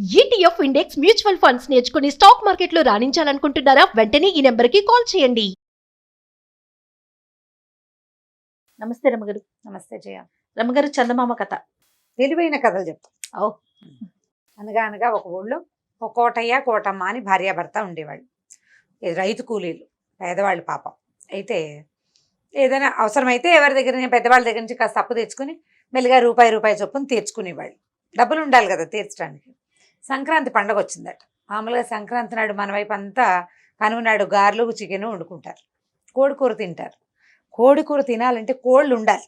ETF index mutual funds నేర్చుకుని stock మార్కెట్లో రాణించాలనుకుంటున్నారా? వెంటనే ఈ నెంబర్కి కాల్ చేయండి. నమస్తే రమగారు. నమస్తే జయ. రమగారు, చందమామ కథ. తెలివైన కథలు చెప్తాం. ఓ. అనగా అనగా ఒక ఊళ్ళో ఒక కోటయ్య కోటమ్మ అని భార్యాభర్త ఉండేవాళ్ళు. ఇది రైతు కూలీలు, పేదవాళ్ళు పాపం. అయితే ఏదైనా అవసరమైతే ఎవరి దగ్గర పెద్దవాళ్ళ దగ్గర నుంచి కాస్త అప్పు తెచ్చుకుని మెల్లిగా రూపాయి చొప్పున తీర్చుకునేవాళ్ళు. డబ్బులు ఉండాలి కదా తీర్చడానికి. సంక్రాంతి పండగ వచ్చిందట. మామూలుగా సంక్రాంతి నాడు మన వైపు అంతా కనుమ నాడు గారెలు చికెను వండుకుంటారు, కోడి కూర తింటారు. కోడి కూర తినాలంటే కోళ్ళు ఉండాలి,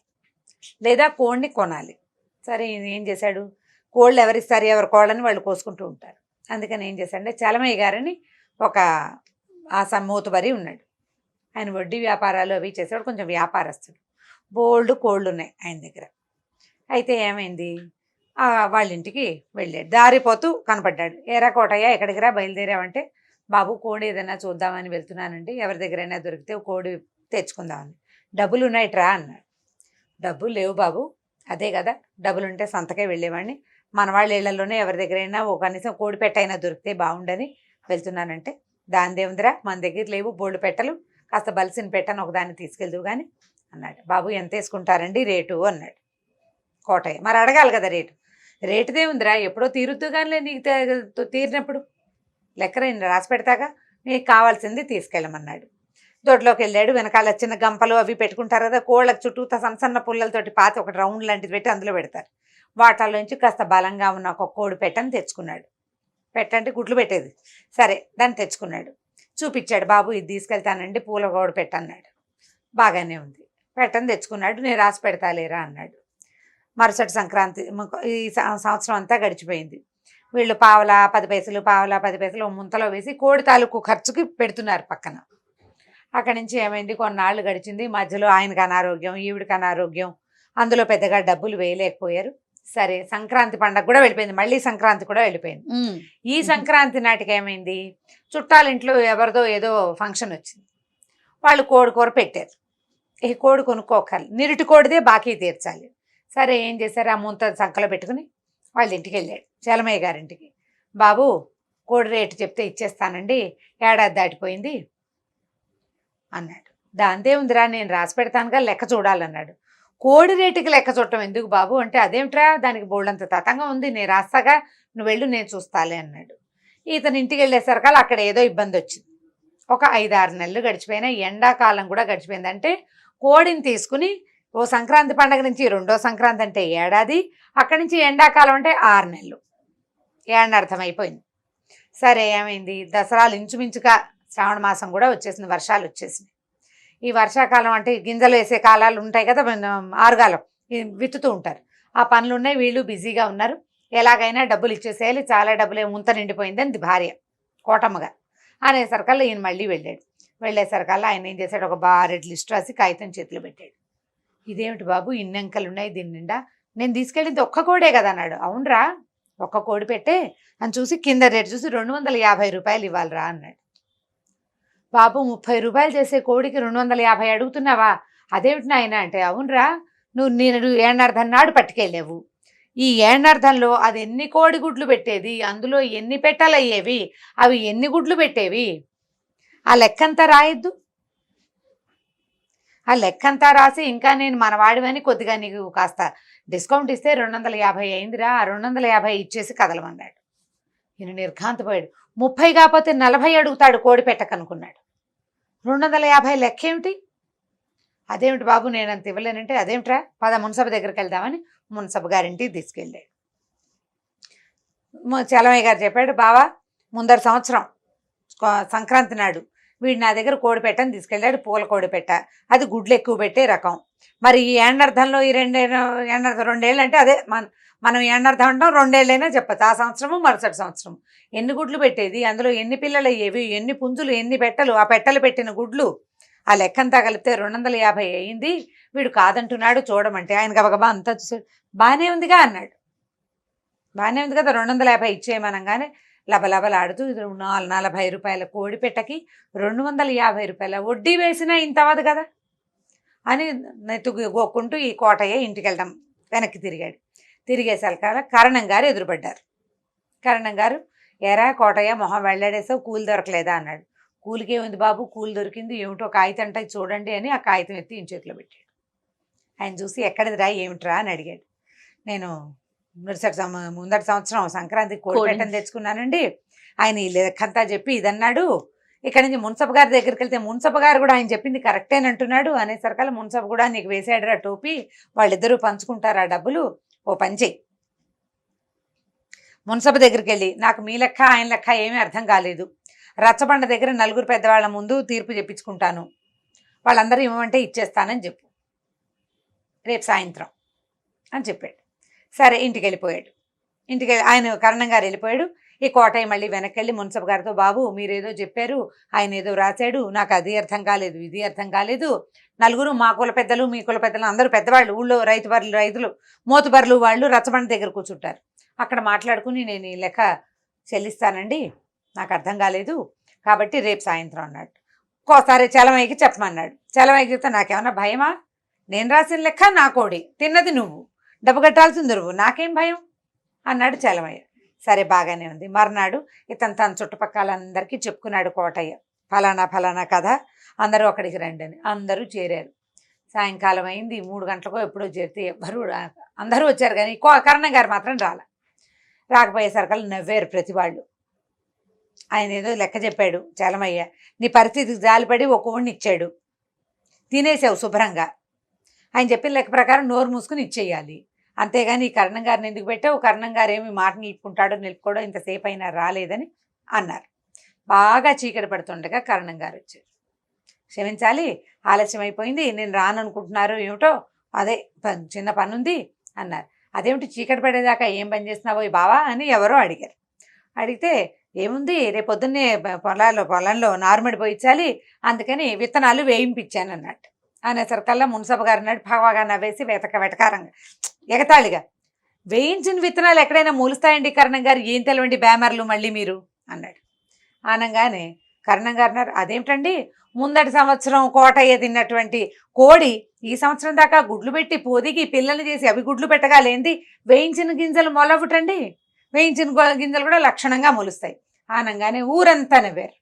లేదా కోడిని కొనాలి. సరే ఏం చేశాడు, కోళ్ళు ఎవరిస్తారు, ఎవరి కోళ్ళని వాళ్ళు కోసుకుంటూ ఉంటారు. అందుకని ఏం చేశాడంటే చలమయ్య గారని ఒక మూతుబరి ఉన్నాడు. ఆయన వడ్డీ వ్యాపారాలు అవి చేసేవాడు, కొంచెం వ్యాపారస్తుడు. బోల్డ్ కోళ్ళు ఉన్నాయి ఆయన దగ్గర. అయితే ఏమైంది, వాళ్ళ ఇంటికి వెళ్ళాడు. దారిపోతూ కనపడ్డాడు. ఏరా కోటయ్య, ఎక్కడికి రా, బయలుదేరావంటే బాబు కోడి ఏదైనా చూద్దామని వెళ్తున్నానండి, ఎవరి దగ్గరైనా దొరికితే కోడి తెచ్చుకుందామని. డబ్బులు ఉన్నాయిట్రా అన్నాడు. డబ్బులు లేవు బాబు. అదే కదా, డబ్బులుంటే సంతకే వెళ్ళేవాడిని, మన వాళ్ళ ఇళ్లలోనే ఎవరి దగ్గరైనా ఓ కనీసం కోడి పెట్టైనా దొరికితే బాగుండని వెళ్తున్నానంటే, దానిదేముందిరా, మన దగ్గర లేవు బోల్డ్ పెట్టలు, కాస్త బలిసిన పెట్టని ఒకదాన్ని తీసుకెళ్దువు కానీ అన్నాడు. బాబు ఎంత వేసుకుంటారండి రేటు అన్నాడు కోటయ్య. మరి అడగాలి కదా రేటు. రేటుదే ఉందిరా, ఎప్పుడో తీరుద్దు కానీ నీకు తీరినప్పుడు లెక్కరైంది రాసి పెడతాగా, నీకు కావాల్సింది తీసుకెళ్ళమన్నాడు. దొడ్లోకి వెళ్ళాడు. వెనకాల చిన్న గంపలు అవి పెట్టుకుంటారు కదా, కోళ్ళకు చుట్టూ సన్న పుల్లలతోటి పాతి ఒకటి రౌండ్ లాంటిది పెట్టి అందులో పెడతారు. వాటిలోంచి కాస్త బలంగా ఉన్న ఒక కోడి పెట్టని తెచ్చుకున్నాడు. పెట్టంటే గుడ్లు పెట్టేది. సరే దాన్ని తెచ్చుకున్నాడు. చూపించాడు. బాబు ఇది తీసుకెళ్తానండి, పూల కోడి పెట్టన్నాడు. బాగానే ఉంది, పెట్టని తెచ్చుకున్నాడు. నేను రాసి పెడతాలేరా అన్నాడు. మరుసటి సంక్రాంతి ఈ సంవత్సరం అంతా గడిచిపోయింది. వీళ్ళు పావలా 10 పైసలు ముంతలో వేసి కోడి తాలూకు ఖర్చుకి పెడుతున్నారు పక్కన. అక్కడి నుంచి ఏమైంది, కొన్నాళ్ళు గడిచింది. మధ్యలో ఆయనకు అనారోగ్యం, ఈవిడికి అనారోగ్యం, అందులో పెద్దగా డబ్బులు వేయలేకపోయారు. సరే సంక్రాంతి పండగ కూడా వెళ్ళిపోయింది, మళ్ళీ సంక్రాంతి కూడా వెళ్ళిపోయింది. ఈ సంక్రాంతి నాటికి ఏమైంది, చుట్టాలింట్లో ఎవరిదో ఏదో ఫంక్షన్ వచ్చింది. వాళ్ళు కోడి కూర పెట్టారు. ఈ కోడి కొనుక్కోకర్లు, నిరుటి కోడిదే బాకీ తీర్చాలి. సరే ఏం చేశారు, ఆ ముంత సంకలో పెట్టుకుని వాళ్ళ ఇంటికి వెళ్ళాడు, చలమయ్య గారింటికి. బాబు కోడి రేటు చెప్తే ఇచ్చేస్తానండి, ఏడాది దాటిపోయింది అన్నాడు. దాందే ఉందిరా, నేను రాసి పెడతానుగా, లెక్క చూడాలన్నాడు. కోడి రేటుకి లెక్క చూడటం ఎందుకు బాబు అంటే, అదేమిట్రా, దానికి బోల్డంత తతంగా ఉంది, నేను రాస్తాగా, నువ్వు వెళ్ళు నేను చూస్తాలే అన్నాడు. ఇతను ఇంటికి వెళ్ళేసరికల్లా అక్కడ ఏదో ఇబ్బంది వచ్చింది. ఒక 5-6 నెలలు గడిచిపోయినా, ఎండాకాలం కూడా గడిచిపోయింది. అంటే కోడిని తీసుకుని ఓ సంక్రాంతి పండగ నుంచి రెండో సంక్రాంతి అంటే ఏడాది, అక్కడి నుంచి ఎండాకాలం అంటే 6 నెలలు. ఏడనర్థం అయిపోయింది. సరే ఏమైంది, దసరాలు ఇంచుమించుగా శ్రావణ మాసం కూడా వచ్చేసింది, వర్షాలు వచ్చేసినాయి. ఈ వర్షాకాలం అంటే గింజలు వేసే కాలాలు ఉంటాయి కదా, ఆరుగాలం విత్తుతూ ఉంటారు, ఆ పనులు ఉన్నాయి. వీళ్ళు బిజీగా ఉన్నారు. ఎలాగైనా డబ్బులు ఇచ్చేసేయాలి, చాలా డబ్బులే ముంత నిండిపోయిందని భార్య కోటమ్మగా అనేసరికల్లా ఈయన మళ్ళీ వెళ్ళాడు. వెళ్ళేసరికల్లా ఆయన ఏం చేశాడు, ఒక బారెడ్ లిస్ట్ రాసి కాగితం చేతిలో పెట్టాడు. ఇదేమిటి బాబు, ఇన్ని అంకెలు ఉన్నాయి దీని నిండా, నేను తీసుకెళ్ళింది ఒక్క కోడే కదా అన్నాడు. అవునరా, ఒక్క కోడి పెట్టే అని చూసి కింద రేటు చూసి 250 రూపాయలు ఇవ్వాలిరా అన్నాడు. బాబు 30 రూపాయలు చేసే కోడికి 250 అడుగుతున్నావా, అదేమిటి నాయన అంటే, అవునరా, నేను ఏడనర్థం నాడు పట్టుకెళ్ళావు, ఈ ఏడనర్థంలో అది ఎన్ని కోడి గుడ్లు పెట్టేది, అందులో ఎన్ని పెట్టలు అయ్యేవి, అవి ఎన్ని గుడ్లు పెట్టేవి, ఆ లెక్కంతా రాయొద్దు. ఆ లెక్కంతా రాసి ఇంకా నేను మనవాడివని కొద్దిగా నీకు కాస్త డిస్కౌంట్ ఇస్తే 250 అయిందిరా, ఆ 250 ఇచ్చేసి కదలమన్నాడు. ఈయన నిర్ఘాంతపోయాడు. 30 కాకపోతే 40 అడుగుతాడు కోడి పెట్టకనుకున్నాడు. 250 లెక్క ఏమిటి, అదేమిటి బాబు నేను అంత ఇవ్వలేనంటే, అదేమిట్రా, పద మున్సబ దగ్గరికి వెళ్దామని మున్సబ గారింటికి తీసుకెళ్ళాడు. చలమయ్య గారు చెప్పాడు, బావా ముందర సంవత్సరం సంక్రాంతి నాడు వీడు నా దగ్గర కోడి పెట్టని తీసుకెళ్ళాడు, పూల కోడి పెట్ట, అది గుడ్లు ఎక్కువ పెట్టే రకం. మరి ఈ ఏడనర్థంలో ఈ 2 ఏళ్ళు అంటే అదే మనం ఏడనర్థం అంటాం, 2 ఏళ్ళైనా చెప్పచ్చు. ఆ సంవత్సరము మరుసటి సంవత్సరం ఎన్ని గుడ్లు పెట్టేది, అందులో ఎన్ని పిల్లలు అయ్యేవి, ఎన్ని పుంజులు, ఎన్ని పెట్టలు, ఆ పెట్టలు పెట్టిన గుడ్లు, ఆ లెక్కంతా కలిపితే 250 అయింది. వీడు కాదంటున్నాడు చూడమంటే ఆయన గబగబా అంతా చూసాడు. బాగానే ఉందిగా అన్నాడు. బాగానే ఉంది కదా, 250 ఇచ్చేయమనగానే లబలబలాడుతూ 40 రూపాయల కోడి పెట్టకి 250 రూపాయల వడ్డీ వేసినా ఇంత అవ్వదు కదా అని నెత్తుగోక్కుంటూ ఈ కోటయ్య ఇంటికి వెళ్ళడం వెనక్కి తిరిగాడు. తిరిగేసరికల్లా కరణం గారు ఎదురుపడ్డారు. కరణం గారు, ఎరా కోటయ్య మొహం వెళ్ళాడేసావు, కూలి దొరకలేదా అన్నాడు. కూలికి ఏముంది బాబు, కూలి దొరికింది, ఏమిటో కాగితం అంటే చూడండి అని ఆ కాగితం ఎత్తి ఈయన చేతిలో పెట్టాడు. ఆయన చూసి ఎక్కడిదిరా ఏమిట్రా అని అడిగాడు. నేను ముందటి సంవత్సరం సంక్రాంతికి కోడి పెట్టని తెచ్చుకున్నానండి. ఆయన ఈ లెక్కంతా చెప్పి ఇదన్నాడు. ఇక్కడ నుంచి మున్సబ్ గారి దగ్గరికి వెళ్తే మున్సబ్ గారు కూడా ఆయన చెప్పింది కరెక్టేనంటున్నాడు. అనేసరికల్లా మున్సబ్ కూడా నీకు వేసాడురా టోపీ, వాళ్ళిద్దరూ పంచుకుంటారా డబ్బులు, ఓ పని చెయ్యి. మున్సబ్ దగ్గరికి వెళ్ళి నాకు మీ లెక్క ఆయన లెక్క ఏమీ అర్థం కాలేదు, రచ్చబండ దగ్గర నలుగురు పెద్దవాళ్ళ ముందు తీర్పు చెప్పించుకుంటాను, వాళ్ళందరూ ఇవ్వమంటే ఇచ్చేస్తానని చెప్పు రేపు సాయంత్రం అని చెప్పాడు. సరే ఇంటికి వెళ్ళిపోయాడు. ఇంటికి ఆయన కరణం గారు వెళ్ళిపోయాడు. ఈ కోటయ్య మళ్ళీ వెనక్కి వెళ్ళి మున్సబ్ గారితో, బాబు మీరేదో చెప్పారు, ఆయన ఏదో రాశాడు, నాకు అది అర్థం కాలేదు, ఇది అర్థం కాలేదు, నలుగురు మా కుల పెద్దలు మీ కుల పెద్దలు అందరూ పెద్దవాళ్ళు, ఊళ్ళో రైతులు మోతుబర్లు వాళ్ళు రచ్చబండ దగ్గర కూర్చుంటారు, అక్కడ మాట్లాడుకుని నేను ఈ లెక్క చెల్లిస్తానండి, నాకు అర్థం కాలేదు, కాబట్టి రేపు సాయంత్రం అన్నాడు. ఇంకోసారి చలమయ్యకి చెప్పమన్నాడు. చలమయ్యకి చెప్తే నాకేమన్నా భయమా, నేను రాసిన లెక్క నా కోడి, తిన్నది నువ్వు, డబ్బు కట్టాల్సింది నువ్వు, నాకేం భయం అన్నాడు చలమయ్య. సరే బాగానే ఉంది. మర్నాడు ఇతను తన చుట్టుపక్కలందరికీ చెప్పుకున్నాడు కోటయ్య, ఫలానా ఫలానా కథ, అందరూ అక్కడికి రండి అని. అందరూ చేరారు. సాయంకాలం అయింది, 3 గంటలకో ఎప్పుడో చేరితే అందరూ వచ్చారు కానీ కరణం గారు మాత్రం రాకపోయేసరికల్లా నవ్వారు ప్రతి వాళ్ళు. ఆయన ఏదో లెక్క చెప్పాడు చలమయ్య, నీ పరిస్థితికి జాలిపడి ఒక కోడిని ఇచ్చాడు, తినేసావు శుభ్రంగా, ఆయన చెప్పిన లెక్క ప్రకారం నోరు మూసుకుని ఇచ్చేయాలి, అంతేగాని ఈ కరణం గారిని ఎందుకు పెట్టావు, కరణం గారు ఏమి మాట నిలుపుకోవడో ఇంతసేపు అయినా రాలేదని అన్నారు. బాగా చీకటి పడుతుండగా కరణం గారు వచ్చారు. క్షమించాలి, ఆలస్యం అయిపోయింది, నేను రాననుకుంటున్నారు ఏమిటో, అదే చిన్న పని ఉంది అన్నారు. అదేమిటి చీకటి పడేదాకా ఏం పని చేస్తున్నావో బావా అని ఎవరో అడిగారు. అడిగితే ఏముంది, రేపొద్దున్నే పొలంలో నారుమడి పోయించాలి, అందుకని విత్తనాలు వేయింపించాను అన్నట్టు. అనేసరికల్లా మున్సబ్ గారు అన్నాడు, బాగా నవ్వేసి వెటకారంగా ఎగతాళిగా, వేయించిన విత్తనాలు ఎక్కడైనా మూలుస్తాయండి కరణం గారు, ఏం తెలవండి బేమర్లు మళ్ళీ మీరు అన్నాడు. అనగానే కరణం గారు అన్నారు, అదేమిటండి, ముందటి సంవత్సరం కోటయ్య తిన్నటువంటి కోడి ఈ సంవత్సరం దాకా గుడ్లు పెట్టి పొదిగి పిల్లలు చేసి అవి గుడ్లు పెట్టగాలేంది, వేయించిన గింజలు మొలవుటండి, వేయించిన గింజలు కూడా లక్షణంగా మొలుస్తాయి అనగానే ఊరంతా నవ్వారు,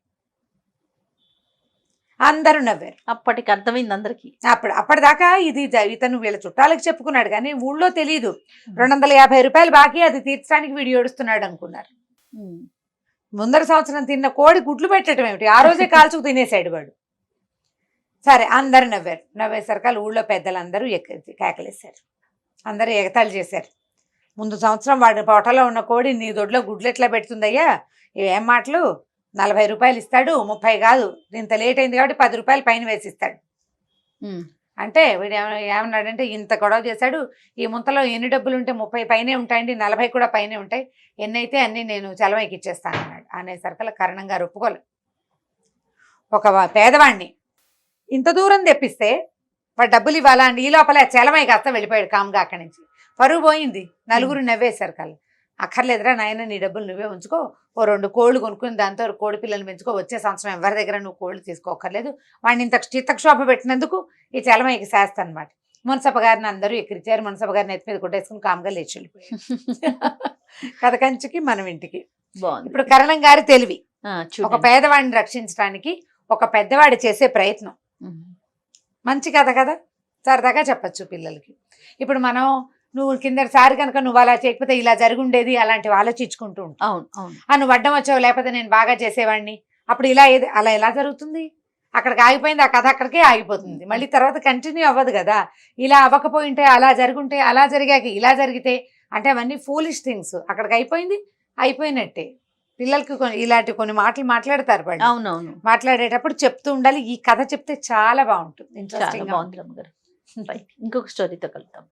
అందరూ నవ్వారు. అప్పటికి అర్థమైంది అందరికి. అప్పటిదాకా ఇది ఇతను వీళ్ళ చుట్టాలకు చెప్పుకున్నాడు కానీ ఊళ్ళో తెలియదు. 250 రూపాయలు బాకీ, అది తీర్చడానికి వీడు ఏడుస్తున్నాడు అనుకున్నారు. ముందర సంవత్సరం తిన్న కోడి గుడ్లు పెట్టడం ఏమిటి, ఆ రోజే కాల్చుకు తినేసాడు వాడు. సరే అందరూ నవ్వారు. నవ్వేసరికల్ ఊళ్ళో పెద్దలందరూ కేకలేశారు, అందరూ ఎగతాళి చేశారు. ముందు సంవత్సరం వాడి పొట్టలో ఉన్న కోడి నీ దొడ్లో గుడ్లు ఎట్లా పెడుతుందయ్యా, ఇవేం మాటలు, 40 రూపాయలు ఇస్తాడు, 30 కాదు, ఇంత లేట్ అయింది కాబట్టి 10 రూపాయలు పైన వేసిస్తాడు అంటే వీడు ఏమన్నాడంటే, ఇంత గొడవ చేశాడు, ఈ ముంతలో ఎన్ని డబ్బులు ఉంటే 30 పైనే ఉంటాయండి, 40 కూడా పైనే ఉంటాయి, ఎన్నైతే అన్నీ నేను చలమైకి ఇచ్చేస్తాను అన్నాడు. అనేసరికల్లా కరణం గారు ఒప్పుకోలేదు. ఒక పేదవాడిని ఇంత దూరం తెప్పిస్తే వాడు డబ్బులు ఇవ్వాలా అండి, ఈ లోపల చలమై కాస్త వెళ్ళిపోయాడు కామ్గా అక్కడి నుంచి, పరువు పోయింది. నలుగురు నవ్వేశారు కల్లా. అక్కర్లేదురా నాయన, నీ డబ్బులు నువ్వే ఉంచుకో, ఓ 2 కోళ్ళు కొనుక్కుని దాంతో కోడి పిల్లలు పెంచుకో, వచ్చే సంవత్సరం ఎవరి దగ్గర నువ్వు కోళ్ళు తీసుకోకర్లేదు, వాడిని ఇంత చిత్తక్షోభ పెట్టినందుకు ఈ చలమైకి శాస్త అనమాట. మున్సబ గారిని అందరూ ఎక్కిరిచారు. మున్సబ గారిని ఎత్తి మీద కొట్టేసుకుని కామ్గా లేచి వెళ్ళిపోయారు. కథ కంచికి మనం ఇంటికి. ఇప్పుడు కరణం గారి తెలివి, ఒక పేదవాడిని రక్షించడానికి ఒక పెద్దవాడు చేసే ప్రయత్నం మంచి కథ కదా, సరదాగా చెప్పచ్చు పిల్లలకి. ఇప్పుడు మనం నువ్వు కిందసారి కనుక నువ్వు అలా చేయకపోతే ఇలా జరుగుండేది అలాంటివి ఆలోచించుకుంటూ ఉంటావు. నువ్వు అడ్డం వచ్చావు, లేకపోతే నేను బాగా చేసేవాడిని, అప్పుడు అలా ఎలా జరుగుతుంది, అక్కడికి ఆగిపోయింది, ఆ కథ అక్కడికే ఆగిపోతుంది, మళ్ళీ తర్వాత కంటిన్యూ అవ్వదు కదా. ఇలా అవ్వకపోయింటే అలా జరుగుంటే, అలా జరిగాక ఇలా జరిగితే, అంటే అవన్నీ ఫూలిష్ థింగ్స్. అక్కడికి అయిపోయినట్టే. పిల్లలకి ఇలాంటి కొన్ని మాటలు మాట్లాడతారు వాళ్ళు. అవునవును, మాట్లాడేటప్పుడు చెప్తూ ఉండాలి. ఈ కథ చెప్తే చాలా బాగుంటుంది, ఇంట్రెస్టింగ్. ఇంకొక స్టోరీతో కలుద్దాం.